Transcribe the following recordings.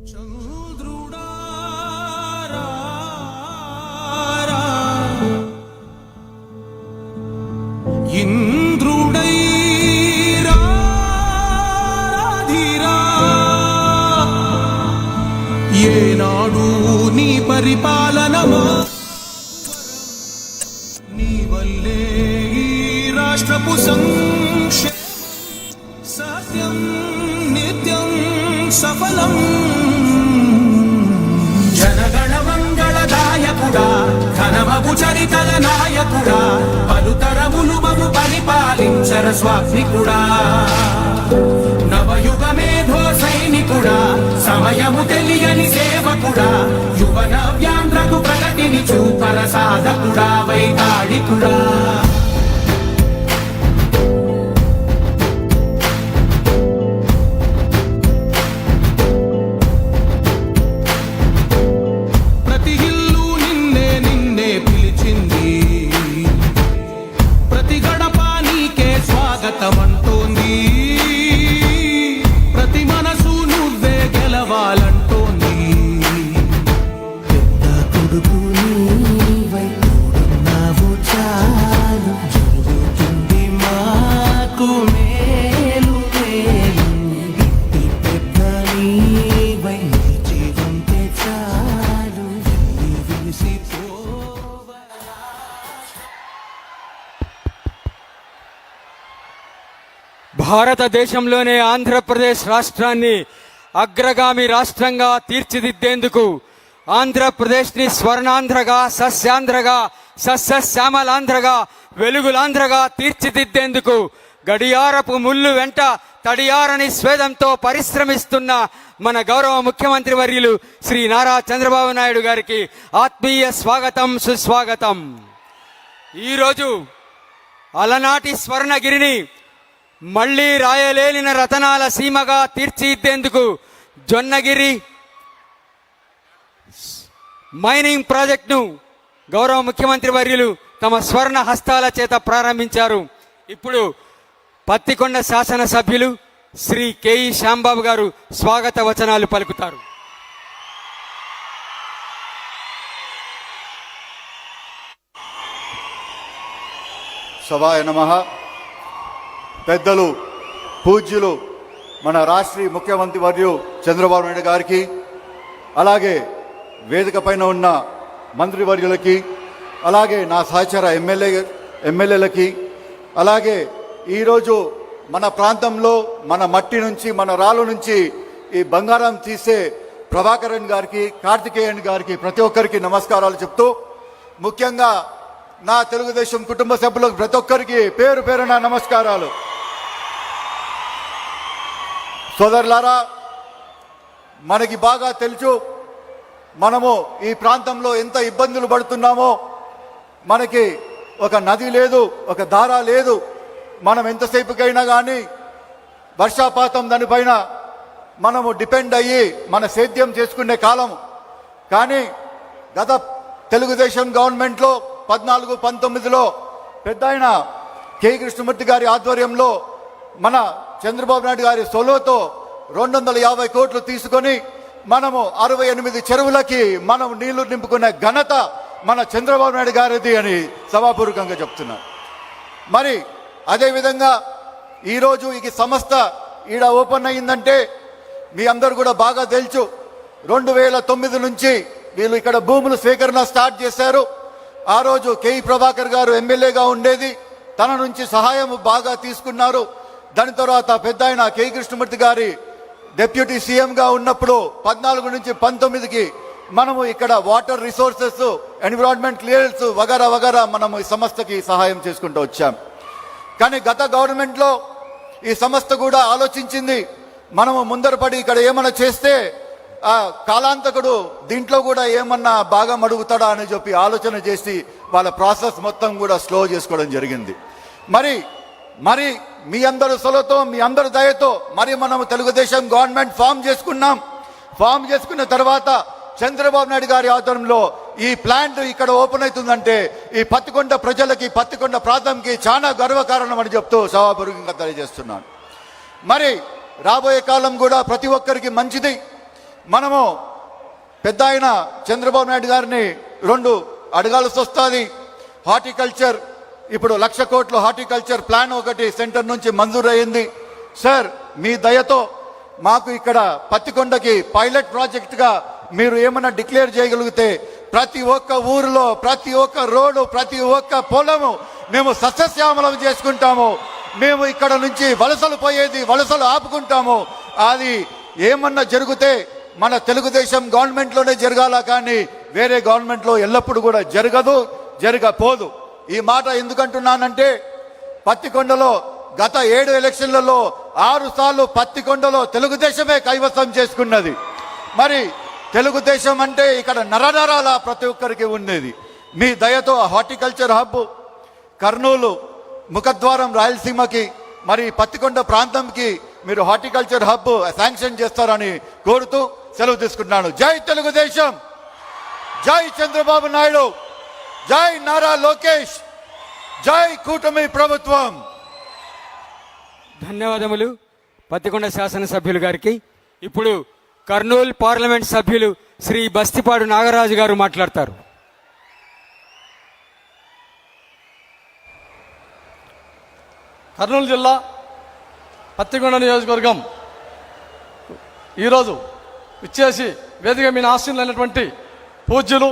ఏనాడు నీ పరిపాలనమా నీ వల్లే ఈ రాష్ట్రపు సంక్షేమం సత్యం నిత్యం సఫలం. జనగణ మంగళదాయకుడా ఘనమగు చరితల నాయకుడా పలుతరములు మము పరిపాలించర స్వామికుడా నవయుగ మేధో సైనికుడా సమయము తెలియని సేవకుడా యువన వ్యాంధ్రకు ప్రగతిని చూపర సాధకుడా వైతాళికుడా. ప్రతి ఇల్లు నిన్నే నిన్నే పిలిచింది, ప్రతి గడప నీకే స్వాగతం అంటోంది, ప్రతి మనసు నువ్వే గెలవాలంటోంది. పెద్ద కొడుకు నీవై తోడున్నావు చాలు, జరుగుతుంది మాకు మేలు మేలు. ఇంటి పెద్ద నీవై నిలిచి ఉంటే చాలు, వెళ్ళి విసిపోవా. భారతదేశంలోనే ఆంధ్రప్రదేశ్ రాష్ట్రాన్ని అగ్రగామి రాష్ట్రంగా తీర్చిదిద్దేందుకు, ఆంధ్రప్రదేశ్ని స్వర్ణాంధ్రగా, సస్యాంధ్రగా, సస్యశ్యామలాంధ్రగా, వెలుగులాంధ్రగా తీర్చిదిద్దేందుకు గడియారపు ముళ్ళు వెంట తడియారని స్వేదంతో పరిశ్రమిస్తున్న మన గౌరవ ముఖ్యమంత్రి వర్యులు శ్రీ నారా చంద్రబాబు నాయుడు గారికి ఆత్మీయ స్వాగతం, సుస్వాగతం. ఈరోజు అలనాటి స్వర్ణగిరిని మళ్లీ రాయలేలిన రతనాల సీమగా తీర్చిదిద్దేందుకు జొన్నగిరి మైనింగ్ ప్రాజెక్టును గౌరవ ముఖ్యమంత్రి వర్యులు తమ స్వర్ణ హస్తాల చేత ప్రారంభించారు. ఇప్పుడు పత్తికొండ శాసనసభ్యులు శ్రీ కెఈ శ్యాంబాబు గారు స్వాగత వచనాలు పలుకుతారు. సభాయ నమః. పెద్దలు పూజ్యులు మన రాష్ట్రీయ ముఖ్యమంత్రి వర్యులు చంద్రబాబు నాయుడు గారికి, అలాగే వేదిక పైన ఉన్న మంత్రివర్యులకి, అలాగే నా సహచర ఎమ్మెల్యేలకి, అలాగే ఈరోజు మన ప్రాంతంలో మన మట్టి నుంచి మన రాళ్ళ నుంచి ఈ బంగారం తీసే ప్రభాకరన్ గారికి, కార్తికేయన్ గారికి ప్రతి ఒక్కరికి నమస్కారాలు చెప్తూ, ముఖ్యంగా నా తెలుగుదేశం కుటుంబ సభ్యులకు ప్రతి ఒక్కరికి పేరు పేరున నమస్కారాలు. సోదరులారా, మనకి బాగా తెలుసు మనము ఈ ప్రాంతంలో ఎంత ఇబ్బందులు పడుతున్నామో. మనకి ఒక నది లేదు, ఒక దార లేదు. మనం ఎంతసేపుకైనా కానీ వర్షాపాతం దానిపైన మనము డిపెండ్ అయ్యి మన సేద్యం చేసుకునే కాలం. కానీ గత తెలుగుదేశం గవర్నమెంట్లో 14-19లో పెద్ద ఆయన కె కృష్ణమూర్తి గారి ఆధ్వర్యంలో మన చంద్రబాబు నాయుడు గారి సొలోతో 250 కోట్లు తీసుకొని మనము 68 చెరువులకి మనం నీళ్లు నింపుకునే ఘనత మన చంద్రబాబు నాయుడు గారిది అని సభాపూర్వకంగా చెప్తున్నారు. మరి అదేవిధంగా ఈరోజు ఈ సంస్థ ఈడ ఓపెన్ అయ్యిందంటే మీ అందరూ కూడా బాగా తెలుసు. 2009 నుంచి వీళ్ళు ఇక్కడ భూములు స్వీకరణ స్టార్ట్ చేశారు. ఆ రోజు కెఈ ప్రభాకర్ గారు ఎమ్మెల్యేగా ఉండేది, తన నుంచి సహాయం బాగా తీసుకున్నారు. దాని తర్వాత పెద్ద ఆయన కె కృష్ణమూర్తి గారి డిప్యూటీ సీఎంగా ఉన్నప్పుడు 14 నుంచి 19కి మనము ఇక్కడ వాటర్ రిసోర్సెస్, ఎన్విరాన్మెంట్ క్లియరెన్స్ వగరా వగరా మనము ఈ సంస్థకి సహాయం చేసుకుంటూ వచ్చాం. కానీ గత గవర్నమెంట్లో ఈ సంస్థ కూడా ఆలోచించింది, మనము ముందరపడి ఇక్కడ ఏమన్నా చేస్తే ఆ కాలాంతకుడు దీంట్లో కూడా ఏమన్నా బాగా అడుగుతాడా అని చెప్పి ఆలోచన చేసి వాళ్ళ ప్రాసెస్ మొత్తం కూడా స్లో చేసుకోవడం జరిగింది. మరి మీ అందరి సొలతో, మీ అందరి దయతో మరి మనము తెలుగుదేశం గవర్నమెంట్ ఫామ్ చేసుకున్నాం. ఫామ్ చేసుకున్న తర్వాత చంద్రబాబు నాయుడు గారి ఆధ్వర్యంలో ఈ ప్లాంట్ ఇక్కడ ఓపెన్ అవుతుందంటే ఈ పత్తికొండ ప్రజలకి, పత్తికొండ ప్రాంతంకి చాలా గర్వకారణం అని చెప్తూ సభాపూర్వకంగా తెలియజేస్తున్నాను. మరి రాబోయే కాలం కూడా ప్రతి ఒక్కరికి మంచిది. మనము పెద్ద ఆయన చంద్రబాబు నాయుడు గారిని 2 అడగాల్సి వస్తుంది. హార్టికల్చర్ ఇప్పుడు 1,00,000 కోట్లు హార్టికల్చర్ ప్లాన్ ఒకటి సెంటర్ నుంచి మంజూరు అయింది. సార్ మీ దయతో మాకు ఇక్కడ పత్తికొండకి పైలట్ ప్రాజెక్టుగా మీరు ఏమైనా డిక్లేర్ చేయగలిగితే ప్రతి ఒక్క ఊరిలో ప్రతి ఒక్క రోడ్డు ప్రతి ఒక్క పొలము మేము సస్యశ్యామలం చేసుకుంటాము. మేము ఇక్కడ నుంచి వలసలు పోయేది వలసలు ఆపుకుంటాము. అది ఏమన్నా జరిగితే మన తెలుగుదేశం గవర్నమెంట్లోనే జరగాల, కానీ వేరే గవర్నమెంట్లో ఎల్లప్పుడూ కూడా జరగపోదు. ఈ మాట ఎందుకంటున్నానంటే పత్తికొండలో గత 7 ఎలక్షన్లలో 6 సార్లు పత్తికొండలో తెలుగుదేశమే కైవసం చేసుకున్నది. మరి తెలుగుదేశం అంటే ఇక్కడ నరనరాల ప్రతి ఒక్కరికి ఉండేది. మీ దయతో హార్టికల్చర్ హబ్ కర్నూలు ముఖద్వారం రాయలసీమకి మరి పత్తికొండ ప్రాంతంకి మీరు హార్టికల్చర్ హబ్ శాంక్షన్ చేస్తారని కోరుతూ సెలవు తీసుకుంటున్నాను. జై తెలుగుదేశం, జై చంద్రబాబు నాయుడు, జై నారా లోకేష్, జై కూటమి ప్రభుత్వం. ధన్యవాదములు పత్తికొండ శాసనసభ్యులు గారికి. ఇప్పుడు కర్నూలు పార్లమెంట్ సభ్యులు శ్రీ బస్తిపాడు నాగరాజు గారు మాట్లాడతారు. కర్నూలు జిల్లా పత్తికొండ నియోజకవర్గం ఈరోజు ఇచ్చేసి వేదిక మీద ఆశీనులైనటువంటి పూజ్యులు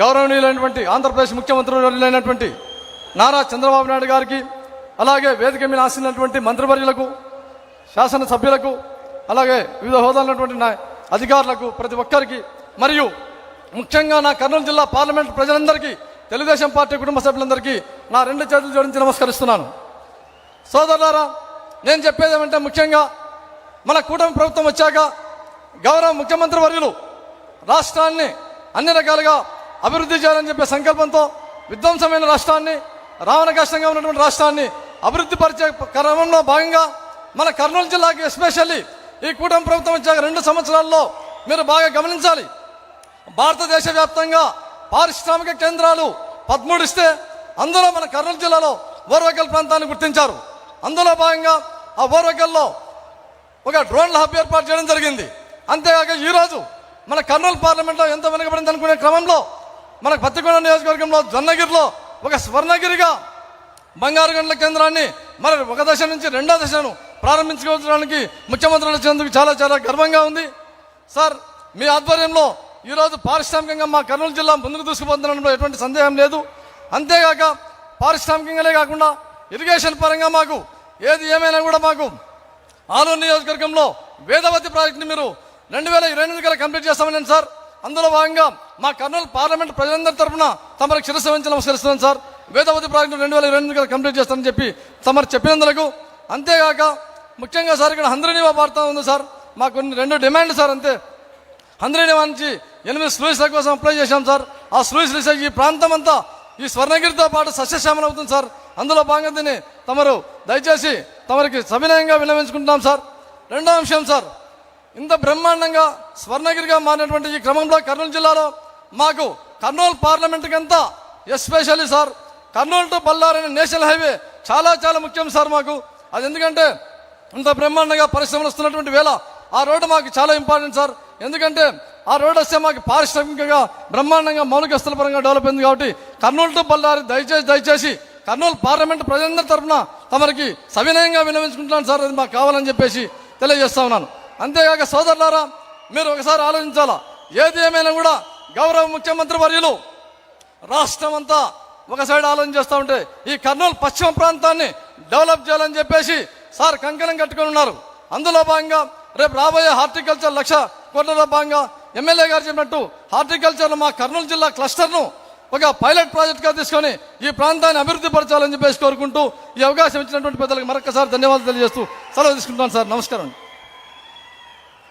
గౌరవనీయులైనటువంటి ఆంధ్రప్రదేశ్ ముఖ్యమంత్రులైనటువంటి నారా చంద్రబాబు నాయుడు గారికి, అలాగే వేదిక మీద ఆశీనులైనటువంటి మంత్రివర్యులకు, శాసనసభ్యులకు, అలాగే వివిధ హోదాలైనటువంటి అధికారులకు, ప్రతి ఒక్కరికి, మరియు ముఖ్యంగా నా కర్నూలు జిల్లా పార్లమెంట్ ప్రజలందరికీ, తెలుగుదేశం పార్టీ కుటుంబ సభ్యులందరికీ నా 2 చేతులు జోడించి నమస్కరిస్తున్నాను. సోదరులారా, నేను చెప్పేది ఏమంటే ముఖ్యంగా మన కూటమి ప్రభుత్వం వచ్చాక గౌరవ ముఖ్యమంత్రి వర్యులు రాష్ట్రాన్ని అన్ని రకాలుగా అభివృద్ధి చేయాలని చెప్పే సంకల్పంతో విధ్వంసమైన రాష్ట్రాన్ని, రావణ కష్టంగా ఉన్నటువంటి రాష్ట్రాన్ని అభివృద్ధి పరిచే క్రమంలో భాగంగా మన కర్నూలు జిల్లాకి ఎస్పెషల్లీ ఈ కూటమి ప్రభుత్వం వచ్చాక 2 సంవత్సరాల్లో మీరు బాగా గమనించాలి. భారతదేశ వ్యాప్తంగా పారిశ్రామిక కేంద్రాలు 13 ఇస్తే అందులో మన కర్నూలు జిల్లాలో ఓర్వకల్ ప్రాంతాన్ని గుర్తించారు. అందులో భాగంగా ఆ ఓర్వకల్లో ఒక డ్రోన్ల హబ్ ఏర్పాటు చేయడం జరిగింది. అంతేకాక ఈరోజు మన కర్నూలు పార్లమెంట్లో ఎంత వెనుకబడింది అనుకునే క్రమంలో మన పత్తికొండ నియోజకవర్గంలో జొన్నగిరిలో ఒక స్వర్ణగిరిగా బంగారు గంటల కేంద్రాన్ని మరి ఒక దశ నుంచి 2వ దశను ప్రారంభించుకోవడానికి ముఖ్యమంత్రులు వచ్చేందుకు చాలా చాలా గర్వంగా ఉంది. సార్, మీ ఆధ్వర్యంలో ఈరోజు పారిశ్రామికంగా మా కర్నూలు జిల్లా ముందుకు దూసుకుపోతుండడంలో ఎటువంటి సందేహం లేదు. అంతేగాక పారిశ్రామికంగానే కాకుండా ఇరిగేషన్ పరంగా మాకు ఏది ఏమైనా కూడా మాకు ఆలూరు నియోజకవర్గంలో వేదవతి ప్రాజెక్టుని మీరు 2028 కల్లా కంప్లీట్ చేస్తామని సార్. అందులో భాగంగా మా కర్నూలు పార్లమెంట్ ప్రజలందరి తరఫున తమకు శిరస్సు వంచి నమస్కరిస్తున్నాను సార్. వేదవతి ప్రాజెక్టు 2028 కల్లా కంప్లీట్ చేస్తామని చెప్పి తమరు చెప్పినందుకు. అంతేగాక ముఖ్యంగా సార్ ఇక్కడ హంద్రీనివా వార్త ఉంది సార్. మాకు 2 డిమాండ్లు సార్. అంతే, హంద్రీనివా నుంచి 8 స్లూయిస్ల కోసం అప్లై చేశాం సార్. ఆ స్లూయిస్ ఈ ప్రాంతం అంతా ఈ స్వర్ణగిరితో పాటు సస్యశ్యామలం అవుతుంది సార్. అందులో భాగంగా దీన్ని తమరు దయచేసి తమరికి సవినయంగా విన్నవించుకుంటున్నాం సార్. 2వ అంశం సార్, ఇంత బ్రహ్మాండంగా స్వర్ణగిరిగా మారినటువంటి ఈ క్రమంలో కర్నూలు జిల్లాలో మాకు కర్నూలు పార్లమెంట్కి అంతా especially sir Kurnool to Ballari national highway చాలా చాలా ముఖ్యం సార్ మాకు. అది ఎందుకంటే ఇంత బ్రహ్మాండంగా పరిశ్రమలు వస్తున్నటువంటి వేళ ఆ రోడ్డు మాకు చాలా ఇంపార్టెంట్ సార్. ఎందుకంటే ఆ రోడ్డు వస్తే మాకు పారిశ్రామికంగా బ్రహ్మాండంగా మౌలిక వస్తువుల పరంగా డెవలప్ అయింది. కాబట్టి కర్నూలు టు బళ్ళారి దయచేసి కర్నూలు పార్లమెంట్ ప్రజలందరి తరఫున తమరికి సవినయంగా విన్నవించుకుంటున్నాను సార్. అది మాకు కావాలని చెప్పేసి తెలియజేస్తా ఉన్నాను. అంతేగాక సోదరులారా, మీరు ఒకసారి ఆలోచించాలా. ఏది ఏమైనా కూడా గౌరవ ముఖ్యమంత్రి వర్యులు రాష్ట్రం అంతా ఒక సైడ్ ఆలోచన చేస్తూ ఉంటే ఈ కర్నూలు పశ్చిమ ప్రాంతాన్ని డెవలప్ చేయాలని చెప్పేసి సార్ కంకణం కట్టుకొని ఉన్నారు. అందులో భాగంగా రేపు రాబోయే హార్టికల్చర్ 1,00,000 కోట్లలో భాగంగా ఎమ్మెల్యే గారు చెప్పినట్టు హార్టికల్చర్ మా కర్నూలు జిల్లా క్లస్టర్ను ఒక పైలట్ ప్రాజెక్ట్గా తీసుకొని ఈ ప్రాంతాన్ని అభివృద్ధి పరచాలని చెప్పేసి కోరుకుంటూ ఈ అవకాశం ఇచ్చినటువంటి పెద్దలకు మరొకసారి ధన్యవాదాలు తెలియజేస్తూ సెలవు తీసుకుంటాను సార్. నమస్కారం.